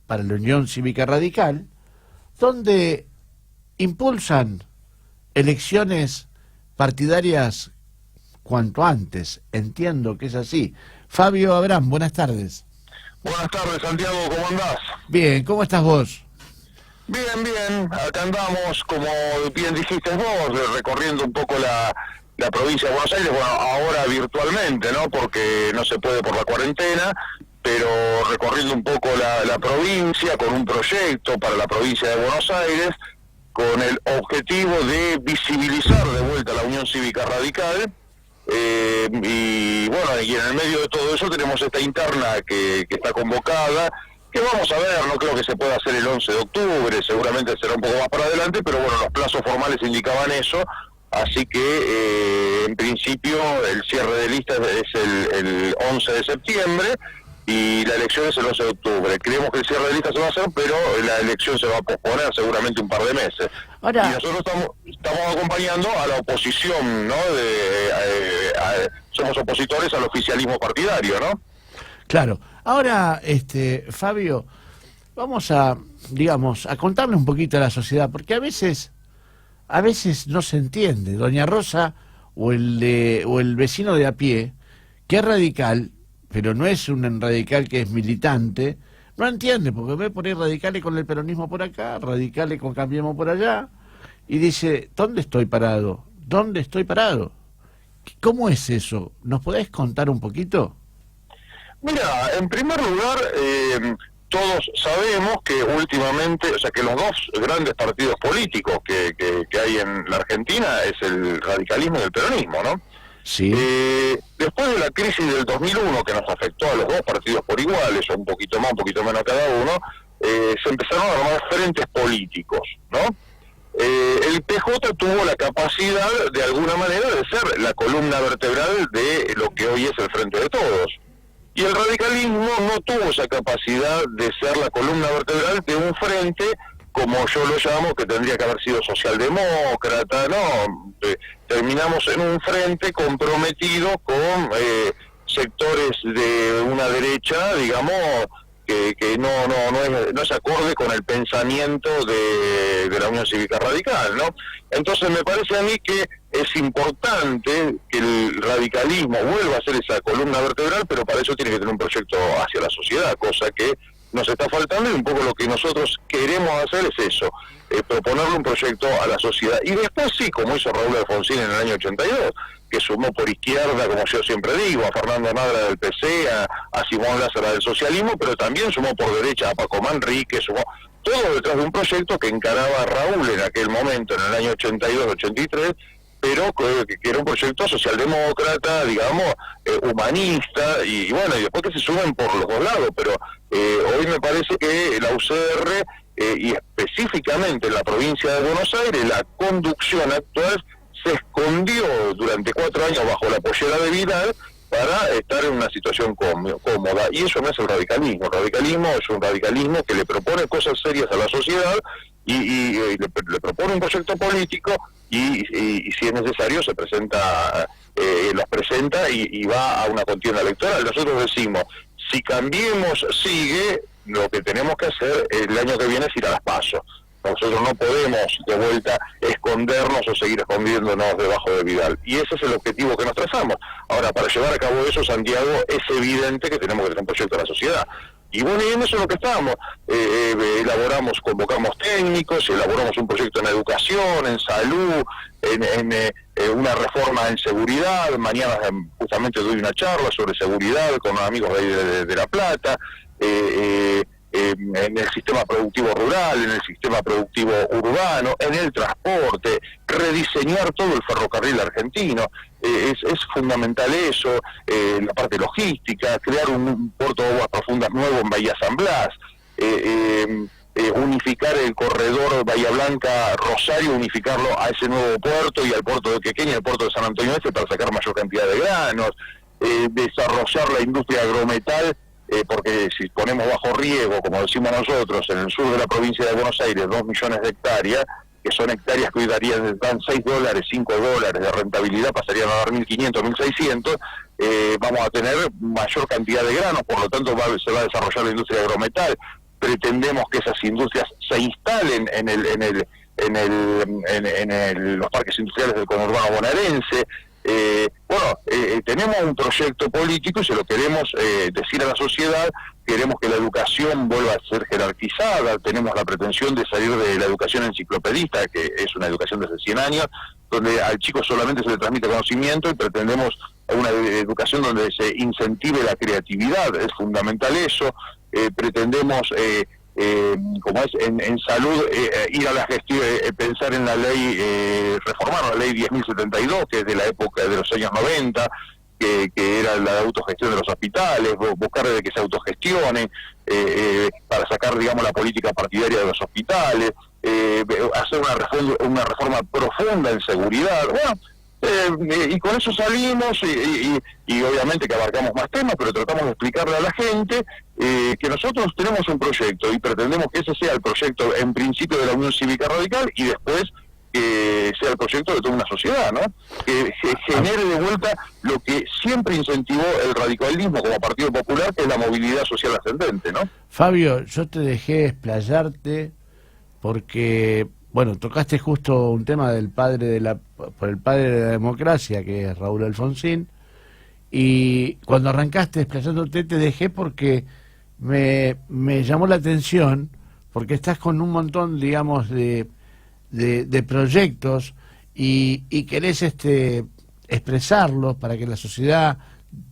para la Unión Cívica Radical, donde impulsan elecciones partidarias cuanto antes. Entiendo que es así. Fabio Abraham, buenas tardes. Buenas tardes, Santiago, ¿cómo andás? Bien, ¿cómo estás vos? Bien, bien, acá andamos, como bien dijiste vos, recorriendo un poco la provincia de Buenos Aires, bueno, ahora virtualmente, ¿no? Porque no se puede por la cuarentena, pero recorriendo un poco la provincia con un proyecto para la provincia de Buenos Aires, con el objetivo de visibilizar de vuelta la Unión Cívica Radical. Y bueno, y en el medio de todo eso tenemos esta interna que está convocada, que vamos a ver, no creo que se pueda hacer el 11 de octubre, seguramente será un poco más para adelante, pero bueno, los plazos formales indicaban eso, así que en principio el cierre de listas es el 11 de septiembre y la elección es el 11 de octubre. Creemos que el cierre de listas se va a hacer, pero la elección se va a posponer seguramente un par de meses. Ahora, y nosotros estamos acompañando a la oposición, ¿no? Somos opositores al oficialismo partidario, ¿no? claro. Ahora, Fabio, vamos a, digamos, a contarle un poquito a la sociedad, porque a veces no se entiende. Doña Rosa o el vecino de a pie, que es radical, pero no es un radical que es militante, no entiende, porque ve por ahí radicales con el peronismo por acá, radicales con Cambiemos por allá, y dice, ¿dónde estoy parado? ¿Dónde estoy parado? ¿Cómo es eso? ¿Nos podés contar un poquito? Mira, en primer lugar, todos sabemos que últimamente, o sea, que los dos grandes partidos políticos que hay en la Argentina es el radicalismo y el peronismo, ¿no? Sí. Después de la crisis del 2001, que nos afectó a los dos partidos por iguales, o un poquito más, un poquito menos cada uno, se empezaron a armar frentes políticos, ¿no? El PJ tuvo la capacidad, de alguna manera, de ser la columna vertebral de lo que hoy es el Frente de Todos. Y el radicalismo no tuvo esa capacidad de ser la columna vertebral de un frente, como yo lo llamo, que tendría que haber sido socialdemócrata, ¿no? Terminamos en un frente comprometido con sectores de una derecha, digamos, que no es acorde con el pensamiento de la Unión Cívica Radical, ¿no? Entonces me parece a mí que es importante que el radicalismo vuelva a ser esa columna vertebral, pero para eso tiene que tener un proyecto hacia la sociedad, cosa que nos está faltando, y un poco lo que nosotros queremos hacer es eso, proponerle un proyecto a la sociedad. Y después sí, como hizo Raúl Alfonsín en el año 82, que sumó por izquierda, como yo siempre digo, a Fernando Nadra del PC, a Simón Lázara del socialismo, pero también sumó por derecha a Paco Manrique, sumó todo detrás de un proyecto que encaraba a Raúl en aquel momento, en el año 82-83, pero que era un proyecto socialdemócrata, digamos, humanista, y bueno, y después que se suben por los dos lados, pero hoy me parece que la UCR, y específicamente en la provincia de Buenos Aires, la conducción actual se escondió durante 4 años bajo la pollera de Vidal para estar en una situación cómoda, y eso no es el radicalismo. El radicalismo es un radicalismo que le propone cosas serias a la sociedad y le propone un proyecto político y si es necesario se presenta, los presenta y va a una contienda electoral. Nosotros decimos, si Cambiemos sigue, lo que tenemos que hacer el año que viene es ir a las PASO. Nosotros no podemos de vuelta escondernos o seguir escondiéndonos debajo de Vidal. Y ese es el objetivo que nos trazamos. Ahora, para llevar a cabo eso, Santiago, es evidente que tenemos que tener un proyecto de la sociedad. Y bueno, y en eso es lo que estamos. Convocamos técnicos, elaboramos un proyecto en educación, en salud, en una reforma en seguridad. Mañana justamente doy una charla sobre seguridad con amigos de La Plata. En el sistema productivo rural, en el sistema productivo urbano, en el transporte, rediseñar todo el ferrocarril argentino, es fundamental eso, la parte logística, crear un puerto de aguas profundas nuevo en Bahía San Blas, unificar el corredor Bahía Blanca-Rosario, unificarlo a ese nuevo puerto y al puerto de Quequén y al puerto de San Antonio Este para sacar mayor cantidad de granos, desarrollar la industria agrometal, porque si ponemos bajo riego, como decimos nosotros, en el sur de la provincia de Buenos Aires, 2 millones de hectáreas, que son hectáreas que hoy dan $6, $5 de rentabilidad, pasarían a dar 1.500, 1.600, vamos a tener mayor cantidad de granos, por lo tanto se va a desarrollar la industria agrometal, pretendemos que esas industrias se instalen en los parques industriales del conurbano bonaerense. Tenemos un proyecto político y se lo queremos decir a la sociedad. Queremos que la educación vuelva a ser jerarquizada. Tenemos la pretensión de salir de la educación enciclopedista, que es una educación de hace 100 años, donde al chico solamente se le transmite conocimiento, y pretendemos una educación donde se incentive la creatividad. Es fundamental eso. Pretendemos, como es en salud, ir a la gestión, pensar en la ley, reformar la ley 10.072, que es de la época de los años 90, que era la autogestión de los hospitales, buscar de que se autogestione, para sacar, digamos, la política partidaria de los hospitales, hacer una reforma profunda en seguridad. Y con eso salimos, y obviamente que abarcamos más temas, pero tratamos de explicarle a la gente que nosotros tenemos un proyecto y pretendemos que ese sea el proyecto en principio de la Unión Cívica Radical, y después que sea el proyecto de toda una sociedad, ¿no? Que genere de vuelta lo que siempre incentivó el radicalismo como Partido Popular, que es la movilidad social ascendente, ¿no? Fabio, yo te dejé explayarte porque, bueno, tocaste justo un tema del por el padre de la democracia, que es Raúl Alfonsín, y cuando arrancaste explayándote te dejé porque me llamó la atención, porque estás con un montón, digamos, de proyectos y querés expresarlos para que la sociedad,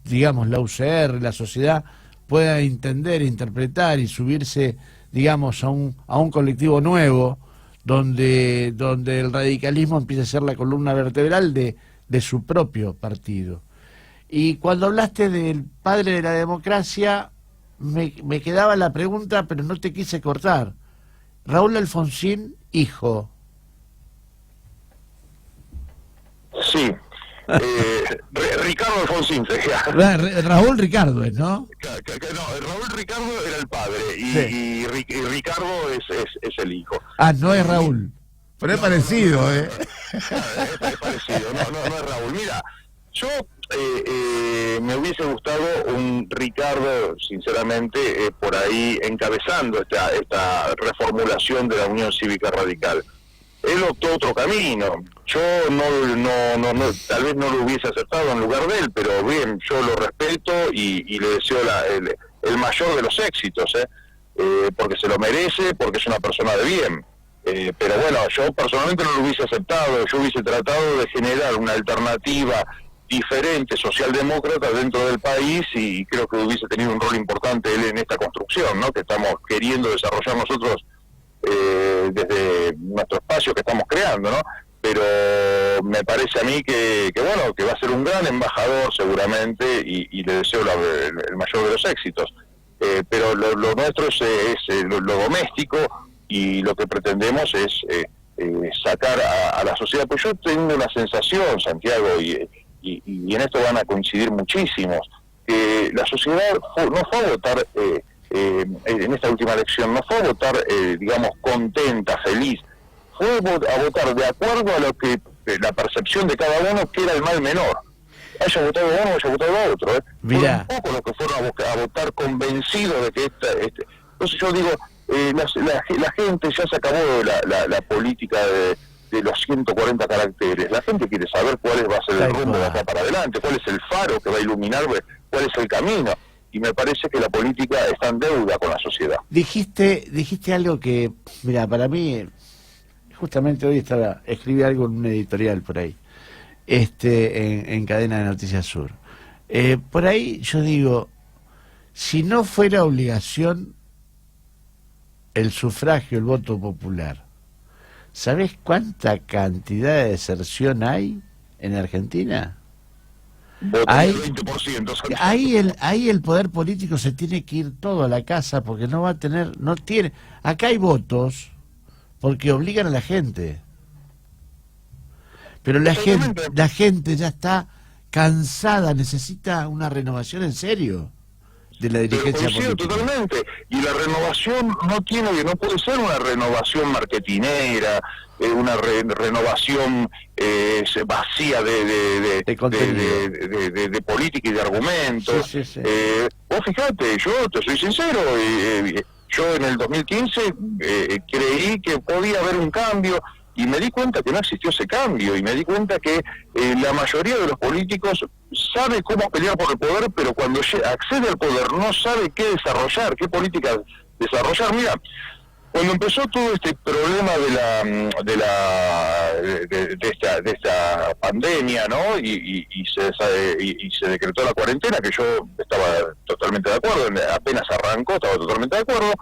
digamos, la UCR, la sociedad pueda entender, interpretar y subirse, digamos, a un colectivo nuevo donde el radicalismo empiece a ser la columna vertebral de su propio partido. Y cuando hablaste del padre de la democracia, me quedaba la pregunta, pero no te quise cortar. Raúl Alfonsín, hijo. Sí. Ricardo Alfonsín sería. Raúl Ricardo es, ¿no? No, Raúl Ricardo era el padre y Ricardo es el hijo. Ah, no es Raúl. Pero es parecido, Es parecido, no es Raúl. Mira, yo me hubiese gustado un Ricardo, sinceramente, por ahí encabezando esta reformulación de la Unión Cívica Radical. Él optó otro camino. Yo tal vez no lo hubiese aceptado en lugar de él, pero bien, yo lo respeto y le deseo el mayor de los éxitos, porque se lo merece, porque es una persona de bien. Pero bueno, yo personalmente no lo hubiese aceptado. Yo hubiese tratado de generar una alternativa diferente, socialdemócrata, dentro del país, y creo que hubiese tenido un rol importante él en esta construcción, ¿no?, que estamos queriendo desarrollar nosotros desde nuestro espacio que estamos creando, ¿no? Pero me parece a mí que va a ser un gran embajador seguramente, y le deseo el mayor de los éxitos. Pero lo nuestro es lo doméstico, y lo que pretendemos es sacar a la sociedad. Pues yo tengo una sensación, Santiago, y en esto van a coincidir muchísimos, que la sociedad no fue a votar en esta última elección, no fue a votar, digamos, contenta, feliz, fue a votar de acuerdo a lo que la percepción de cada uno, que era el mal menor. Haya votado uno o haya votado otro. Mira. Fueron pocos los que fueron a votar convencidos de que entonces yo digo, la gente ya se acabó de la política de los 140 caracteres. La gente quiere saber cuál va a ser el rumbo de acá para adelante, cuál es el faro que va a iluminar, cuál es el camino. Y me parece que la política está en deuda con la sociedad. Dijiste algo que, mira, para mí, justamente hoy escribí algo en un editorial por ahí, en Cadena de Noticias Sur. Por ahí yo digo, si no fuera obligación el sufragio, el voto popular, ¿sabés cuánta cantidad de deserción hay en Argentina? Hay 20%. Ahí el poder político se tiene que ir todo a la casa, porque no tiene. Acá hay votos porque obligan a la gente. Pero la gente ya está cansada, necesita una renovación en serio de la dirigencia política. Totalmente. Y la renovación no puede ser una renovación marketinera, una renovación vacía de política y de argumentos. Sí. Vos fijate, yo te soy sincero, Yo en el 2015 creí que podía haber un cambio y me di cuenta que no existió ese cambio y me di cuenta que la mayoría de los políticos sabe cómo pelear por el poder, pero cuando accede al poder no sabe qué desarrollar, qué política desarrollar. Mira, cuando empezó todo este problema de esta pandemia, ¿no? Y se decretó la cuarentena, que yo estaba totalmente de acuerdo, apenas arrancó, estaba totalmente de acuerdo.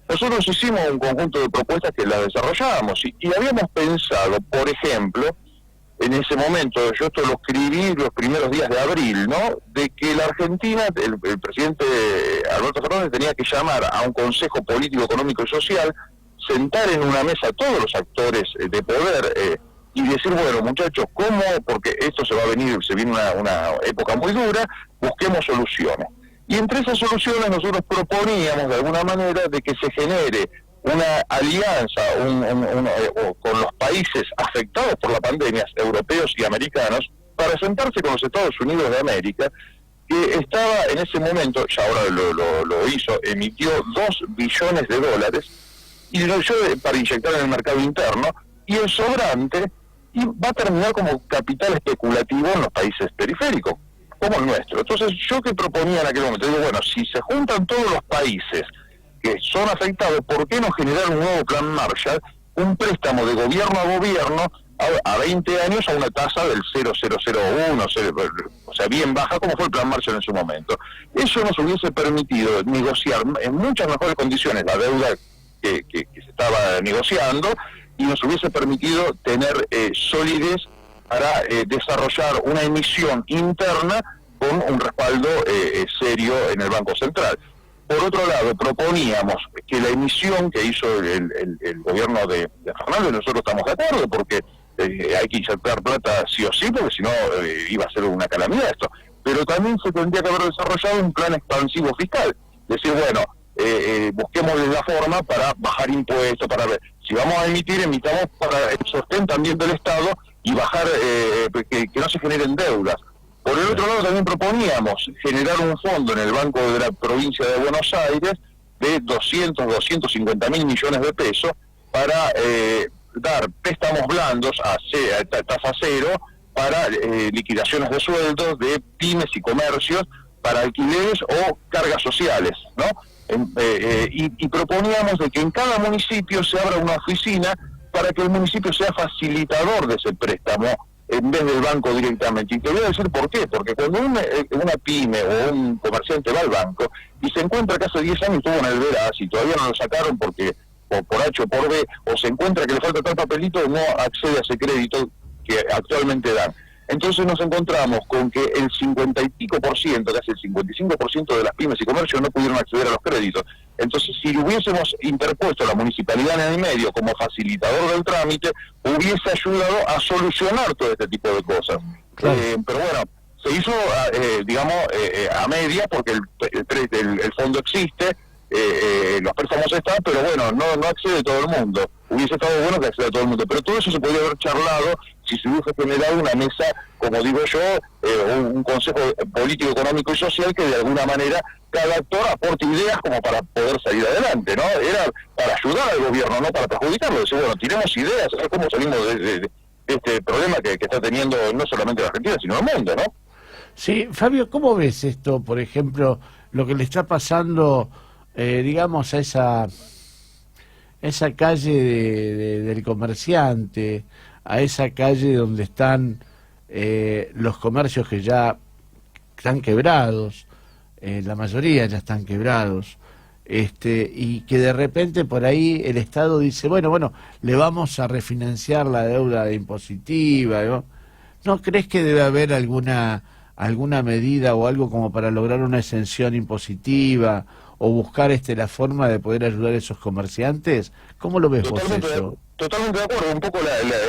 Nosotros hicimos un conjunto de propuestas que las desarrollábamos y habíamos pensado, por ejemplo, en ese momento, yo esto lo escribí los primeros días de abril, ¿no? De que la Argentina, el presidente Alberto Fernández tenía que llamar a un consejo político, económico y social, sentar en una mesa a todos los actores de poder y decir, bueno, muchachos, ¿cómo? Porque esto se viene una época muy dura, busquemos soluciones. Y entre esas soluciones nosotros proponíamos de alguna manera de que se genere una alianza con los países afectados por la pandemia, europeos y americanos, para sentarse con los Estados Unidos de América, que estaba en ese momento, ya ahora lo hizo, emitió $2 billones y para inyectar en el mercado interno, y el sobrante y va a terminar como capital especulativo en los países periféricos, como el nuestro. Entonces, yo que proponía en aquel momento, digo, bueno, si se juntan todos los países que son afectados, ¿por qué no generar un nuevo plan Marshall, un préstamo de gobierno a gobierno a 20 años a una tasa del 0,001, o sea, bien baja, como fue el plan Marshall en su momento? Eso nos hubiese permitido negociar en muchas mejores condiciones la deuda que se estaba negociando y nos hubiese permitido tener solidez para desarrollar una emisión interna con un respaldo serio en el Banco Central. Por otro lado, proponíamos que la emisión que hizo el gobierno de Fernández, nosotros estamos de acuerdo, porque hay que inyectar plata sí o sí, porque si no iba a ser una calamidad esto. Pero también se tendría que haber desarrollado un plan expansivo fiscal. Decir, bueno, busquemos la forma para bajar impuestos, para ver si vamos a emitamos para el sostén también del Estado y bajar, que no se generen deudas. Por el otro lado también proponíamos generar un fondo en el Banco de la Provincia de Buenos Aires de 250 mil millones de pesos para dar préstamos blandos a tasa cero para liquidaciones de sueldos de pymes y comercios, para alquileres o cargas sociales, ¿no? Y proponíamos de que en cada municipio se abra una oficina para que el municipio sea facilitador de ese préstamo en vez del banco directamente. Y te voy a decir por qué. Porque cuando una pyme o un comerciante va al banco y se encuentra que hace 10 años estuvo en el Veraz y todavía no lo sacaron porque por H o por B, o se encuentra que le falta tal papelito, no accede a ese crédito que actualmente dan. Entonces nos encontramos con que el 50 y pico por ciento, casi el 55% de las pymes y comercios no pudieron acceder a los créditos. Entonces, si hubiésemos interpuesto a la municipalidad en el medio como facilitador del trámite, hubiese ayudado a solucionar todo este tipo de cosas. Claro. Pero bueno, se hizo, a media, porque el fondo existe, los préstamos están, pero bueno, no accede todo el mundo. Hubiese estado bueno que acceda todo el mundo, pero todo eso se podría haber charlado si se hubiese generado una mesa, como digo yo, un consejo político, económico y social que de alguna manera cada actor aporte ideas como para poder salir adelante, ¿no? Era para ayudar al gobierno, no para perjudicarlo. Decir, bueno, tiremos ideas, a ver cómo salimos de este problema que está teniendo no solamente la Argentina, sino el mundo, ¿no? Sí, Fabio, ¿cómo ves esto, por ejemplo, lo que le está pasando, digamos, a esa calle del comerciante, a esa calle donde están los comercios que ya están quebrados, la mayoría ya están quebrados, y que de repente por ahí el Estado dice, bueno, le vamos a refinanciar la deuda impositiva, ¿no? ¿No crees que debe haber alguna medida o algo como para lograr una exención impositiva o buscar la forma de poder ayudar a esos comerciantes? ¿Cómo lo ves Totalmente, vos eso? Totalmente de acuerdo. Un poco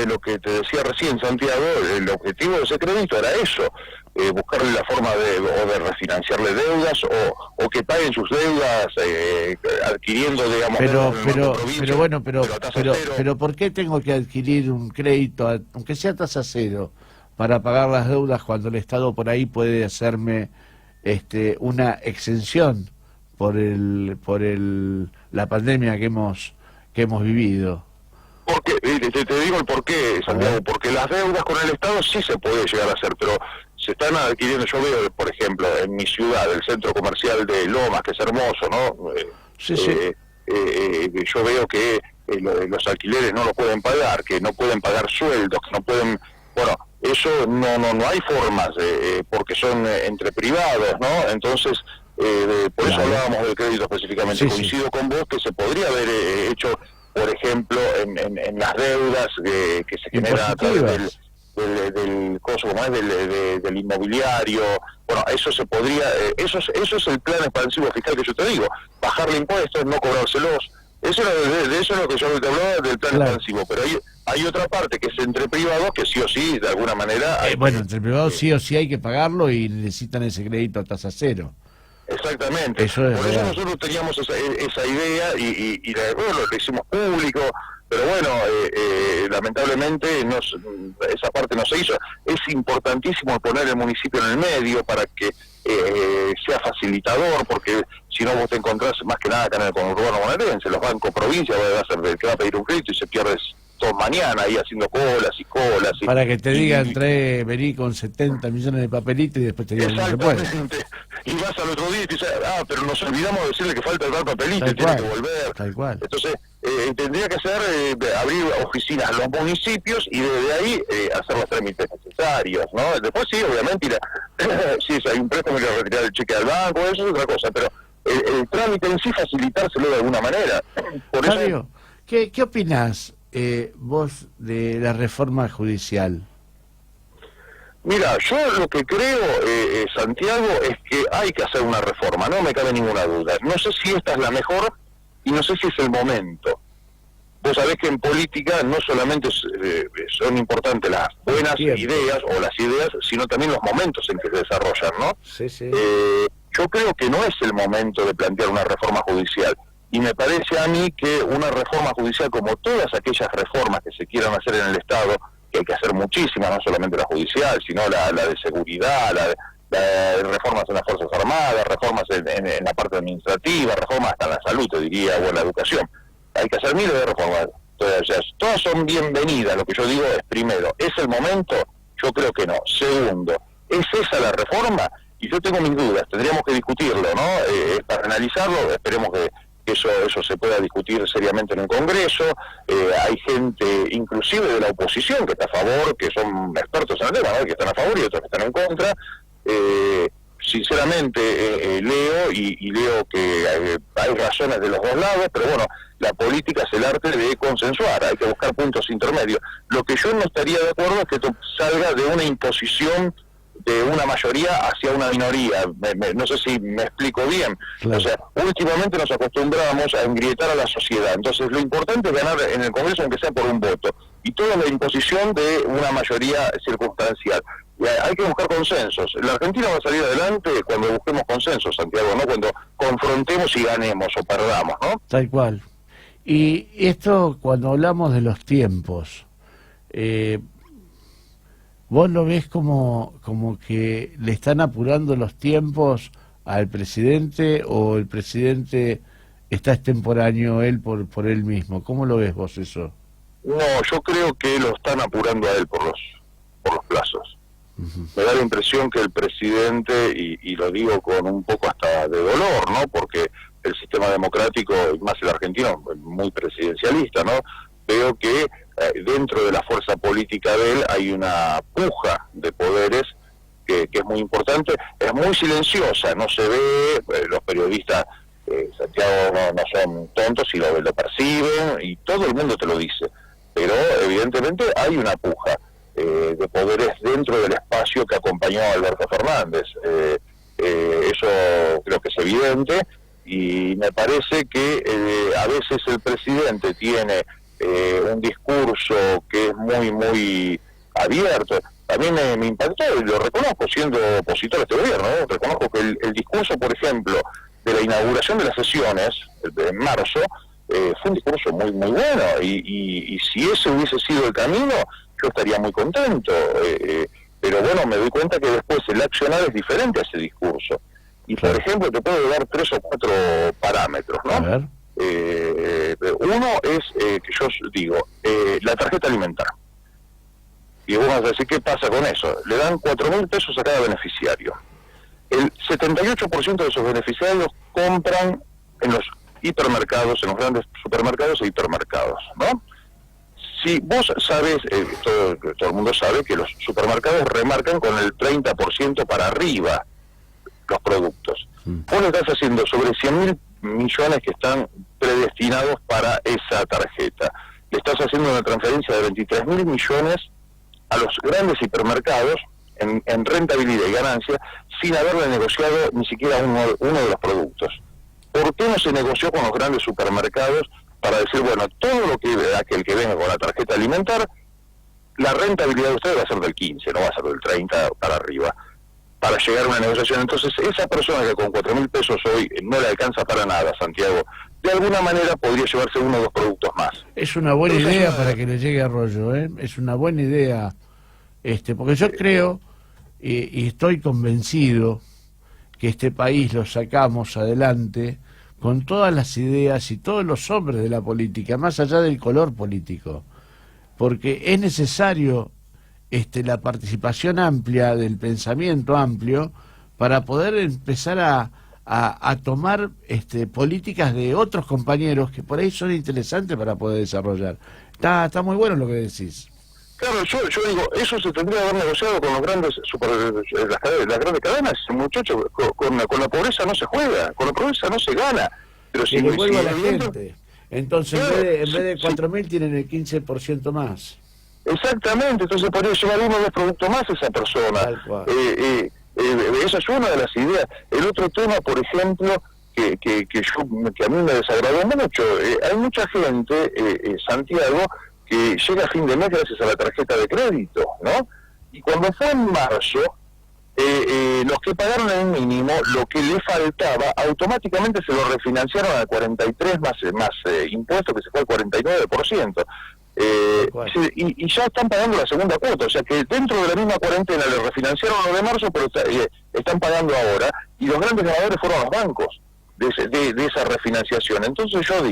lo que te decía recién, Santiago, el objetivo de ese crédito era eso, buscarle la forma de refinanciarle deudas o que paguen sus deudas adquiriendo, digamos... Pero ¿por qué tengo que adquirir un crédito, aunque sea tasa cero, para pagar las deudas cuando el Estado por ahí puede hacerme una exención la pandemia que hemos vivido. Porque te digo el porqué, Santiago, porque las deudas con el Estado sí se puede llegar a hacer, pero se están adquiriendo. Yo veo, por ejemplo, en mi ciudad, el centro comercial de Lomas, que es hermoso, ¿no? Sí, sí. Yo veo que los alquileres no lo pueden pagar, que no pueden pagar sueldos, que no pueden... Bueno, eso no hay formas, porque son entre privados, ¿no? Entonces, por eso hablábamos del crédito específicamente. Sí, Coincido sí. con vos que se podría haber hecho, por ejemplo, en las deudas que se generan a través del coso, como es, del inmobiliario. Bueno, eso se podría, eso es el plan expansivo fiscal que yo te digo, bajarle impuestos, no cobrárselos. Eso de eso es lo que yo te hablaba del plan expansivo, pero hay otra parte que es entre privados que sí o sí, de alguna manera... Bueno, entre privados sí o sí hay que pagarlo y necesitan ese crédito a tasa cero. Exactamente. Eso es por real. eso nosotros teníamos esa idea y bueno, lo hicimos público, pero bueno, lamentablemente esa parte no se hizo. Es importantísimo poner el municipio en el medio para que sea facilitador, porque si no vos te encontrás más que nada acá en el conurbano bonaerense, los bancos provincia, que va a pedir un crédito y se pierde todo mañana ahí haciendo colas y colas. Para que te digan, vení con 70 millones de papelitos y después te digan que no se puede. Y vas al otro día y te dices, pero nos olvidamos de decirle que falta el tal papelito Tal y tiene cual, que volver. tal cual. Entonces, tendría que ser abrir oficinas en los municipios y desde ahí hacer los trámites necesarios, ¿no? Después sí, obviamente, si hay un préstamo, hay que retirar el cheque al banco, eso es otra cosa, pero el trámite en sí facilitárselo de alguna manera. Por Fabio, eso, ¿qué opinás vos de la reforma judicial? mira, yo lo que creo, Santiago, es que hay que hacer una reforma, no me cabe ninguna duda. No sé si esta es la mejor y no sé si es el momento. Vos sabés que en política no solamente son importantes las buenas ideas o las ideas, sino también los momentos en que se desarrollan, ¿no? Sí, sí. Yo creo que no es el momento de plantear una reforma judicial. Y me parece a mí que una reforma judicial, como todas aquellas reformas que se quieran hacer en el Estado, que hay que hacer muchísimas, no solamente la judicial, sino la de seguridad, la reformas en las Fuerzas Armadas, reformas en la parte administrativa, reformas hasta en la salud, te diría, o en la educación. Hay que hacer miles de reformas. Entonces, todas son bienvenidas. Lo que yo digo es, primero, ¿es el momento? Yo creo que no. Segundo, ¿es esa la reforma? Y yo tengo mis dudas, tendríamos que discutirlo, ¿no? Para analizarlo, esperemos que eso se pueda discutir seriamente en el Congreso. Hay gente, inclusive de la oposición, que está a favor, que son expertos en el tema, ¿no? Que están a favor y otros que están en contra. Sinceramente, leo y leo que hay razones de los dos lados, pero bueno, la política es el arte de consensuar, hay que buscar puntos intermedios. Lo que yo no estaría de acuerdo es que esto salga de una imposición de una mayoría hacia una minoría. No sé si me explico bien. Claro. O sea, últimamente nos acostumbramos a engrietar a la sociedad. Entonces, lo importante es ganar en el Congreso, aunque sea por un voto. Y toda la imposición de una mayoría circunstancial. Hay que buscar consensos. La Argentina va a salir adelante cuando busquemos consensos, Santiago, ¿no? Cuando confrontemos y ganemos o perdamos, ¿no? Tal cual. Y esto, cuando hablamos de los tiempos, ¿vos lo ves como que le están apurando los tiempos al presidente o el presidente está extemporáneo él por él mismo? ¿Cómo lo ves vos eso? No, yo creo que lo están apurando a él por los plazos. Me da la impresión que el presidente, y lo digo con un poco hasta de dolor, ¿no? Porque el sistema democrático, y más el argentino, es muy presidencialista, ¿no? Veo que dentro de la fuerza política de él hay una puja de poderes que es muy importante, es muy silenciosa, no se ve, los periodistas, Santiago, no son tontos y lo perciben, y todo el mundo te lo dice, pero evidentemente hay una puja de poderes dentro del espacio que acompañó a Alberto Fernández. Eso creo que es evidente, y me parece que a veces el presidente tiene un discurso que es muy abierto. A mí me impactó, y lo reconozco siendo opositor a este gobierno, ¿no? Reconozco que el discurso, por ejemplo, de la inauguración de las sesiones, en marzo, fue un discurso muy bueno, y si ese hubiese sido el camino, yo estaría muy contento, pero bueno, me doy cuenta que después el accionar es diferente a ese discurso. Y por ejemplo, te puedo dar 3 o 4 parámetros, ¿no? A ver. Uno es, que yo digo, la tarjeta alimentar. Y vos vas a decir, ¿qué pasa con eso? Le dan 4.000 pesos a cada beneficiario. El 78% de esos beneficiarios compran en los hipermercados, en los grandes supermercados e hipermercados, ¿no? Si vos sabés, todo el mundo sabe que los supermercados remarcan con el 30% para arriba los productos. Vos le estás haciendo sobre 100.000 millones que están predestinados para esa tarjeta. Le estás haciendo una transferencia de 23.000 millones a los grandes hipermercados en rentabilidad y ganancia sin haberle negociado ni siquiera uno de los productos. ¿Por qué no se negoció con los grandes supermercados para decir, bueno, todo lo que aquel que venga con la tarjeta alimentar, la rentabilidad de usted va a ser del 15, no va a ser del 30 para arriba, para llegar a una negociación? Entonces, esa persona que con 4.000 pesos hoy no le alcanza para nada, Santiago, de alguna manera podría llevarse uno o dos productos más. Es una buena idea para que le llegue a Arroyo, ¿eh? Es una buena idea, porque yo creo y estoy convencido que este país lo sacamos adelante con todas las ideas y todos los hombres de la política, más allá del color político, porque es necesario la participación amplia, del pensamiento amplio, para poder empezar a tomar políticas de otros compañeros que por ahí son interesantes para poder desarrollar. Está muy bueno lo que decís. Claro, yo digo, eso se tendría que haber negociado con los grandes las grandes cadenas, muchachos. Con la pobreza no se juega, con la pobreza no se gana. Pero si le vuelvo a la gente. Entonces, claro, en vez de 4.000 tienen el 15% más. Exactamente, entonces podría llevar uno o dos productos más esa persona. Esa es una de las ideas. El otro tema, por ejemplo, que a mí me desagradó mucho, hay mucha gente, Santiago, que llega a fin de mes gracias a la tarjeta de crédito, ¿no? Y cuando fue en marzo, los que pagaron el mínimo, lo que le faltaba, automáticamente se lo refinanciaron al 43 más impuestos, que se fue al 49%. Y ya están pagando la segunda cuota, o sea que dentro de la misma cuarentena le refinanciaron lo de marzo, pero están pagando ahora, y los grandes ganadores fueron los bancos de esa refinanciación. Entonces yo no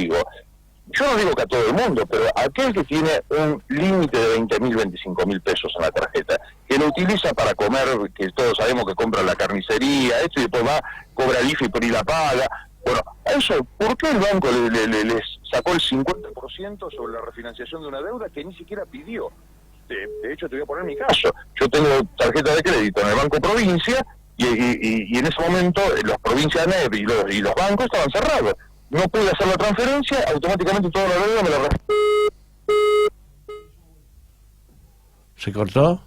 digo que a todo el mundo, pero aquel que tiene un límite de 20.000, 25.000 pesos en la tarjeta, que lo utiliza para comer, que todos sabemos que compra la carnicería, esto, y después va, cobra el IFE por ir a paga. Bueno, eso, ¿por qué el banco les sacó el 50% sobre la refinanciación de una deuda que ni siquiera pidió? De hecho, te voy a poner mi caso. Yo tengo tarjeta de crédito en el Banco Provincia y en ese momento los provincias NEP y los bancos estaban cerrados. No pude hacer la transferencia, automáticamente toda la deuda me la... ¿Se cortó?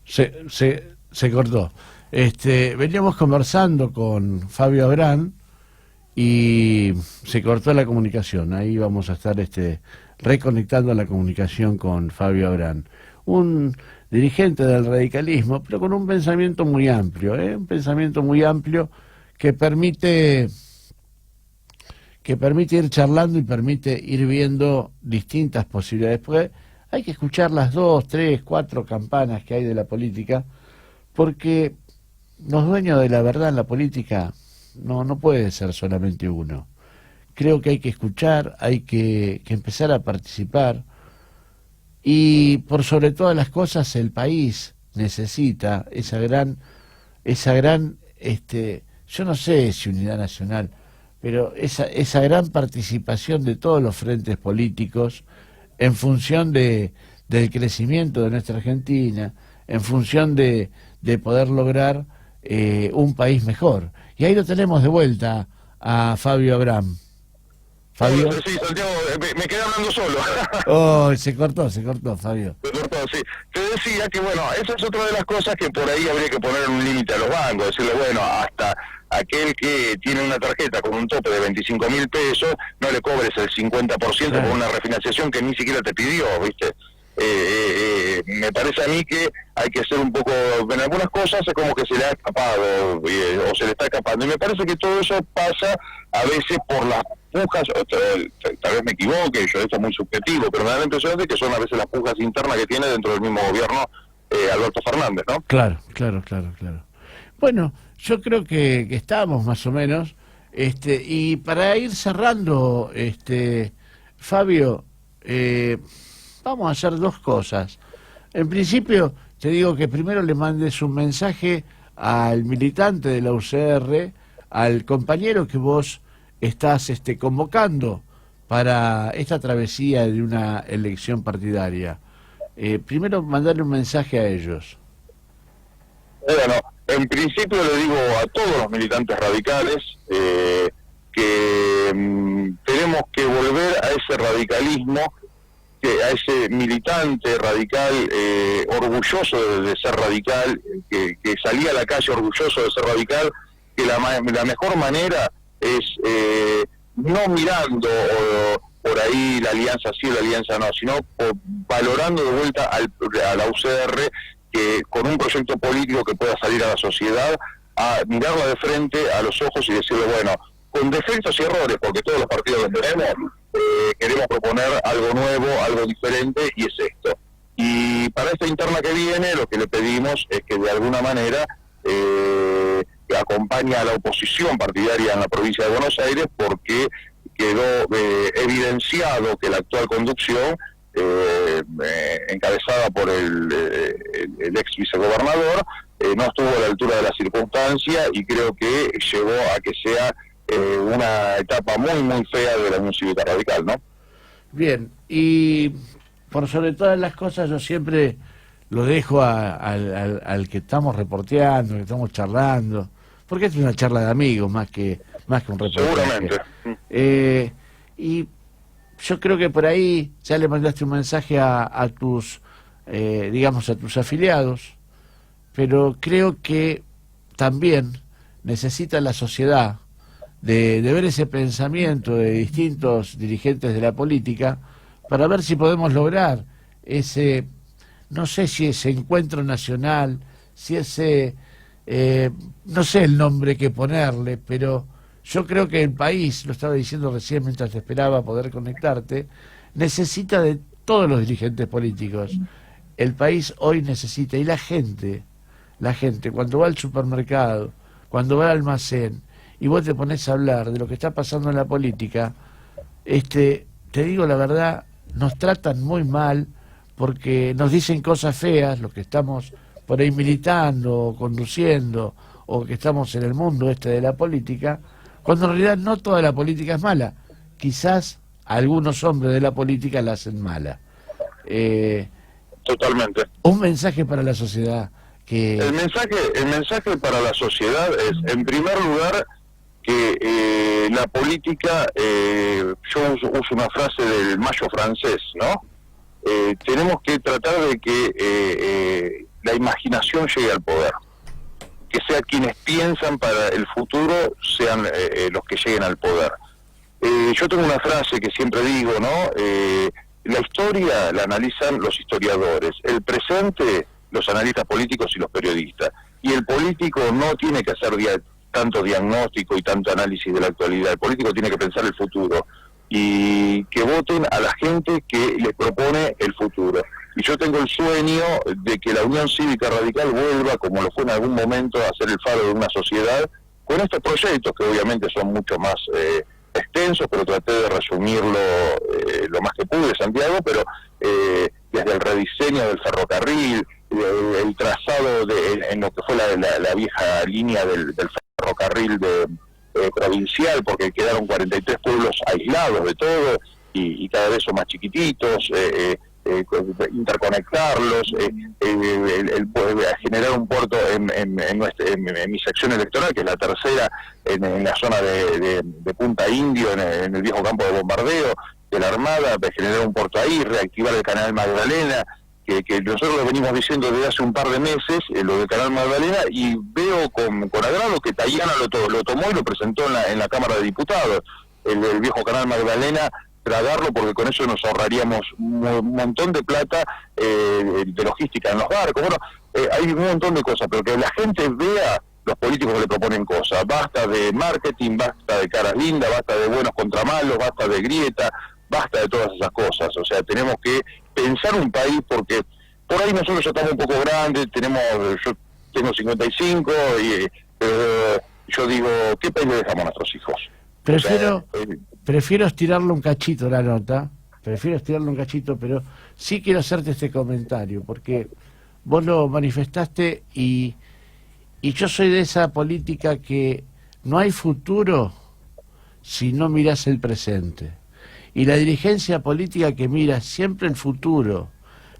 Se cortó. Veníamos conversando con Fabio Abrán y se cortó la comunicación. Ahí vamos a estar reconectando la comunicación con Fabio Abrán, un dirigente del radicalismo, pero con un pensamiento muy amplio, un pensamiento muy amplio que permite ir charlando y permite ir viendo distintas posibilidades. Porque hay que escuchar las 2, 3, 4 campanas que hay de la política, porque los dueños de la verdad en la política no puede ser solamente uno. Creo que hay que escuchar, hay que empezar a participar, y por sobre todas las cosas el país necesita esa gran yo no sé si unidad nacional, pero esa gran participación de todos los frentes políticos en función del crecimiento de nuestra Argentina, en función de poder lograr un país mejor. Y ahí lo tenemos de vuelta a Fabio Abrán. ¿Fabio? Sí, Santiago, me quedé hablando solo. Oh, se cortó, Fabio. Se cortó, sí. Te decía que, bueno, esa es otra de las cosas que por ahí habría que poner un límite a los bancos, decirle, bueno, hasta aquel que tiene una tarjeta con un tope de 25.000 pesos, no le cobres el 50% claro, por una refinanciación que ni siquiera te pidió, ¿viste? Me parece a mí que hay que ser un poco, en algunas cosas es como que se le ha escapado o se le está escapando, y me parece que todo eso pasa a veces por las pujas, tal vez me equivoque, esto es muy subjetivo, pero me da la impresión de que son a veces las pujas internas que tiene dentro del mismo gobierno Alberto Fernández, ¿no? Claro. Bueno, yo creo que estamos más o menos, y para ir cerrando, Fabio, vamos a hacer dos cosas. En principio, te digo que primero le mandes un mensaje al militante de la UCR, al compañero que vos estás convocando para esta travesía de una elección partidaria. Primero mandarle un mensaje a ellos. Bueno, en principio le digo a todos los militantes radicales que tenemos que volver a ese radicalismo, a ese militante radical orgulloso de ser radical, que salía a la calle orgulloso de ser radical, que la mejor manera es no mirando por ahí la alianza sí o la alianza no, sino valorando de vuelta a la UCR, que con un proyecto político que pueda salir a la sociedad, a mirarla de frente a los ojos y decirle, bueno, con defectos y errores, porque todos los partidos los tenemos, queremos proponer algo nuevo, algo diferente, y es esto. Y para esta interna que viene, lo que le pedimos es que de alguna manera acompañe a la oposición partidaria en la provincia de Buenos Aires, porque quedó evidenciado que la actual conducción, encabezada por el ex vicegobernador, no estuvo a la altura de la circunstancia, y creo que llevó a que sea una etapa muy, muy fea de la Unión Cívica Radical, ¿no? Bien, y por sobre todas las cosas yo siempre lo dejo al que estamos reporteando, que estamos charlando, porque es una charla de amigos más que un reportaje. Seguramente. Y yo creo que por ahí ya le mandaste un mensaje a tus, digamos, a tus afiliados, pero creo que también necesita la sociedad de ver ese pensamiento de distintos dirigentes de la política para ver si podemos lograr ese, no sé si ese encuentro nacional, si ese, no sé el nombre que ponerle, pero yo creo que el país, lo estaba diciendo recién mientras te esperaba poder conectarte, necesita de todos los dirigentes políticos. El país hoy necesita, y la gente, cuando va al supermercado, cuando va al almacén, y vos te pones a hablar de lo que está pasando en la política, te digo la verdad, nos tratan muy mal, porque nos dicen cosas feas, los que estamos por ahí militando, o conduciendo, o que estamos en el mundo de la política, cuando en realidad no toda la política es mala. Quizás algunos hombres de la política la hacen mala. Totalmente. Un mensaje para la sociedad. El mensaje para la sociedad es, en primer lugar, que la política, yo uso una frase del Mayo francés, ¿no? Tenemos que tratar de que la imaginación llegue al poder, que sea quienes piensan para el futuro sean los que lleguen al poder. Yo tengo una frase que siempre digo, ¿no? La historia la analizan los historiadores, el presente los analistas políticos y los periodistas, y el político no tiene que hacer tanto diagnóstico y tanto análisis de la actualidad. El político tiene que pensar el futuro, y que voten a la gente que les propone el futuro. Y yo tengo el sueño de que la Unión Cívica Radical vuelva, como lo fue en algún momento, a ser el faro de una sociedad, con estos proyectos que obviamente son mucho más extensos, pero traté de resumirlo lo más que pude, Santiago, pero desde el rediseño del ferrocarril, el trazado en lo que fue la vieja línea del ferrocarril provincial, porque quedaron 43 pueblos aislados de todo, y cada vez son más chiquititos, interconectarlos, generar un puerto en mi sección electoral, que es la tercera, en la zona de Punta Indio, en el viejo campo de bombardeo de la Armada, para generar un puerto ahí, reactivar el canal Magdalena, que nosotros lo venimos diciendo desde hace un par de meses, lo del canal Magdalena, y veo con agrado que Tayana lo tomó y lo presentó en la Cámara de Diputados, el viejo canal Magdalena, tragarlo, porque con eso nos ahorraríamos un montón de plata de logística en los barcos. Bueno, hay un montón de cosas, pero que la gente vea los políticos que le proponen cosas. Basta de marketing, basta de caras lindas, basta de buenos contra malos, basta de grieta, basta de todas esas cosas. O sea, tenemos que pensar un país, porque por ahí nosotros ya estamos un poco grandes, yo tengo 55, yo digo, ¿qué país le dejamos a nuestros hijos? Prefiero estirarle un cachito la nota, pero sí quiero hacerte este comentario, porque vos lo manifestaste y yo soy de esa política que no hay futuro si no mirás el presente. Y la dirigencia política que mira siempre el futuro,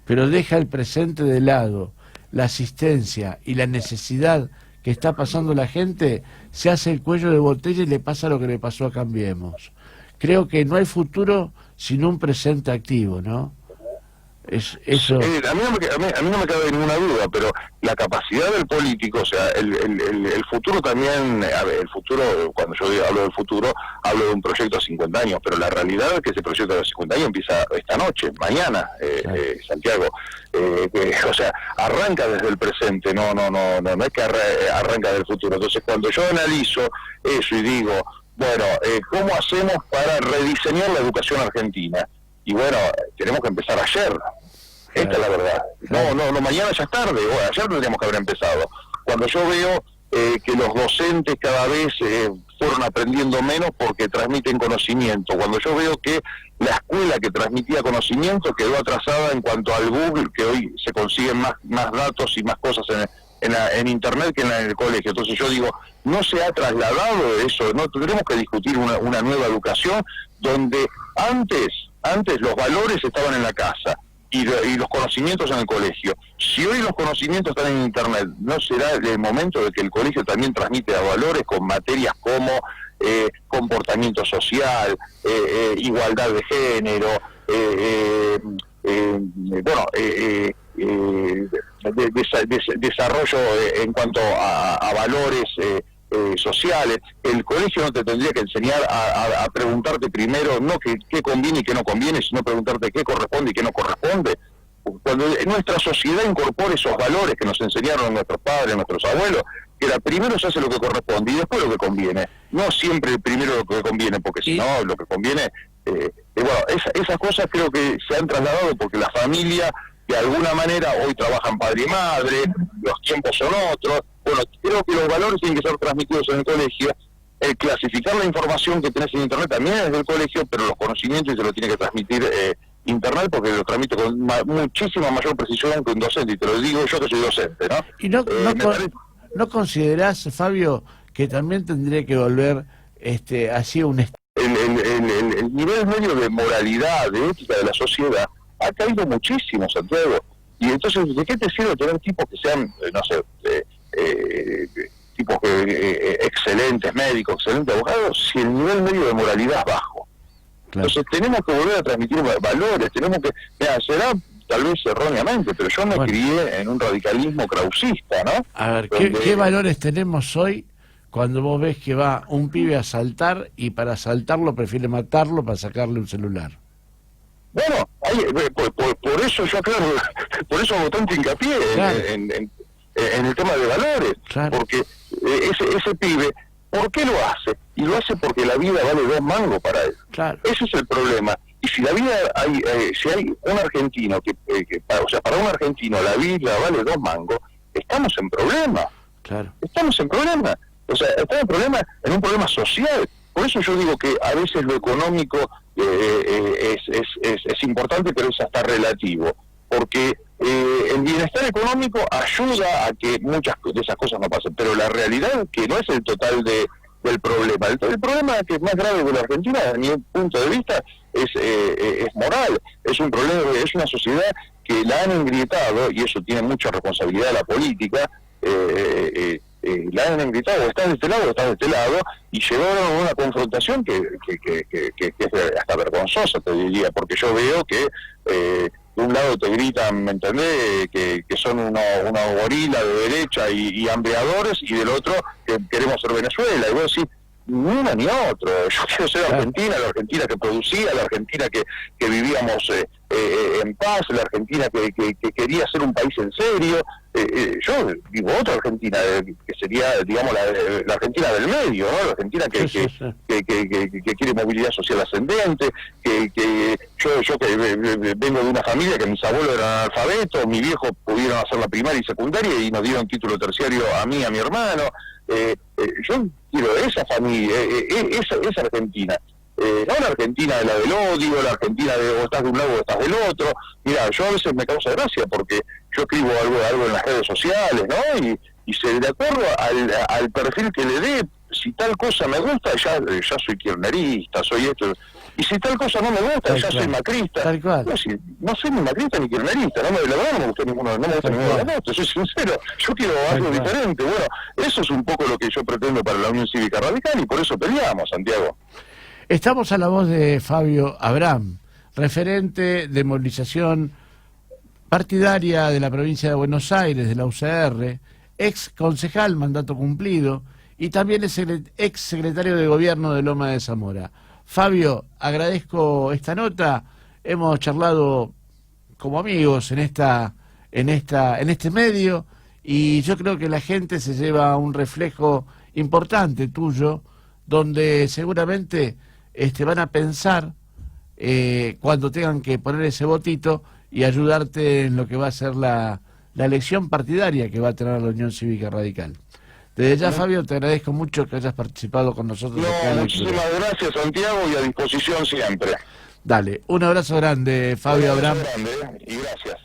pero deja el presente de lado, la asistencia y la necesidad que está pasando la gente, se hace el cuello de botella y le pasa lo que le pasó a Cambiemos. Creo que no hay futuro sin un presente activo, ¿no? Eso. A mí no me cabe ninguna duda, pero la capacidad del político, o sea, el futuro también, a ver, el futuro, cuando yo hablo del futuro, hablo de un proyecto a 50 años, pero la realidad es que ese proyecto de 50 años empieza esta noche, mañana, Santiago. O sea, arranca desde el presente, no es que arranca del futuro. Entonces, cuando yo analizo eso y digo, bueno, ¿cómo hacemos para rediseñar la educación argentina? Y bueno, tenemos que empezar ayer. Esta es la verdad. No, mañana ya es tarde. Bueno, ayer tendríamos que haber empezado. Cuando yo veo que los docentes cada vez fueron aprendiendo menos porque transmiten conocimiento. Cuando yo veo que la escuela que transmitía conocimiento quedó atrasada en cuanto al Google, que hoy se consiguen más datos y más cosas en Internet que en el colegio. Entonces yo digo, no se ha trasladado eso. No tendremos que discutir una nueva educación donde antes los valores estaban en la casa y los conocimientos en el colegio. Si hoy los conocimientos están en Internet, ¿no será el momento de que el colegio también transmite valores con materias como comportamiento social, igualdad de género, desarrollo en cuanto a valores sociales? El colegio no te tendría que enseñar a preguntarte primero no qué conviene y qué no conviene, sino preguntarte qué corresponde y qué no corresponde. Cuando nuestra sociedad incorpora esos valores que nos enseñaron nuestros padres, nuestros abuelos, que primero se hace lo que corresponde y después lo que conviene, no siempre primero lo que conviene, porque si no, lo que conviene, esas cosas creo que se han trasladado porque la familia de alguna manera hoy trabajan padre y madre, los tiempos son otros. Bueno, creo que los valores tienen que ser transmitidos en el colegio. El clasificar la información que tenés en Internet también es del colegio, pero los conocimientos se los tiene que transmitir Internet, porque lo transmite con muchísima mayor precisión que un docente, y te lo digo yo que soy docente, ¿no? ¿Y no considerás, Fabio, que también tendría que volver hacia un... El nivel medio de moralidad, de ética de la sociedad ha caído muchísimo, Santiago. Y entonces, ¿de qué te sirve tener tipos que sean, tipos excelentes médicos, excelentes abogados, si el nivel medio de moralidad es bajo? Claro. Entonces tenemos que volver a transmitir valores, tenemos que... será tal vez erróneamente, pero yo me crié en un radicalismo krausista, ¿no? A ver, ¿qué valores tenemos hoy cuando vos ves que va un pibe a asaltar y para asaltarlo prefiere matarlo para sacarle un celular? Bueno, por eso yo, claro, por eso hago tanto hincapié en el tema de valores, porque ese pibe, ¿por qué lo hace? Y lo hace porque la vida vale 2 mangos para él. Claro. Ese es el problema. Y si la vida si hay un argentino para un argentino la vida vale 2 mangos, estamos en problema. Claro. Estamos en problema. O sea, estamos en un problema social. Por eso yo digo que a veces lo económico es importante, pero es hasta relativo, porque el bienestar económico ayuda a que muchas de esas cosas no pasen, pero la realidad es que no es el total del problema. El problema que es más grave de la Argentina, desde mi punto de vista, es moral. Es un problema, es una sociedad que la han engrietado, y eso tiene mucha responsabilidad de la política. La han gritado, o estás de este lado o estás de este lado, y llegaron a una confrontación que es hasta vergonzosa, te diría, porque yo veo que de un lado te gritan, ¿me entendés?, que son unos gorilas de derecha y hambreadores, y del otro que queremos ser Venezuela, y vos decís, ni una ni otro. Yo quiero ser Argentina, la Argentina que producía, la Argentina que vivíamos en paz, la Argentina que quería ser un país en serio. Yo digo otra Argentina, que sería, digamos, la Argentina del medio, ¿no? La Argentina que quiere movilidad social ascendente, yo que vengo de una familia que mis abuelos eran analfabetos, mi viejo pudieron hacer la primaria y secundaria y nos dieron título terciario a mí y a mi hermano. Yo quiero esa familia, esa Argentina. No la Argentina de la del odio, la Argentina de o estás de un lado o estás del otro. Mira, yo a veces me causa gracia porque yo escribo algo en las redes sociales, ¿no? Y de acuerdo al perfil que le dé, si tal cosa me gusta, ya soy kirchnerista, soy esto. Y si tal cosa no me gusta, ya soy macrista. Tal cual. No soy ni macrista ni kirchnerista, la verdad no me gusta ninguno de los dos, soy sincero. Yo quiero algo diferente. Bueno, eso es un poco lo que yo pretendo para la Unión Cívica Radical y por eso peleamos, Santiago. Estamos a la voz de Fabio Abraham, referente de movilización partidaria de la provincia de Buenos Aires, de la UCR, ex concejal, mandato cumplido, y también es el ex secretario de gobierno de Loma de Zamora. Fabio, agradezco esta nota, hemos charlado como amigos en este medio, y yo creo que la gente se lleva un reflejo importante tuyo, donde seguramente van a pensar cuando tengan que poner ese votito y ayudarte en lo que va a ser la elección partidaria que va a tener la Unión Cívica Radical. Desde ya, Fabio, te agradezco mucho que hayas participado con nosotros. Muchísimas gracias, Santiago, y a disposición siempre. Dale, un abrazo grande, Fabio Abraham. Y gracias.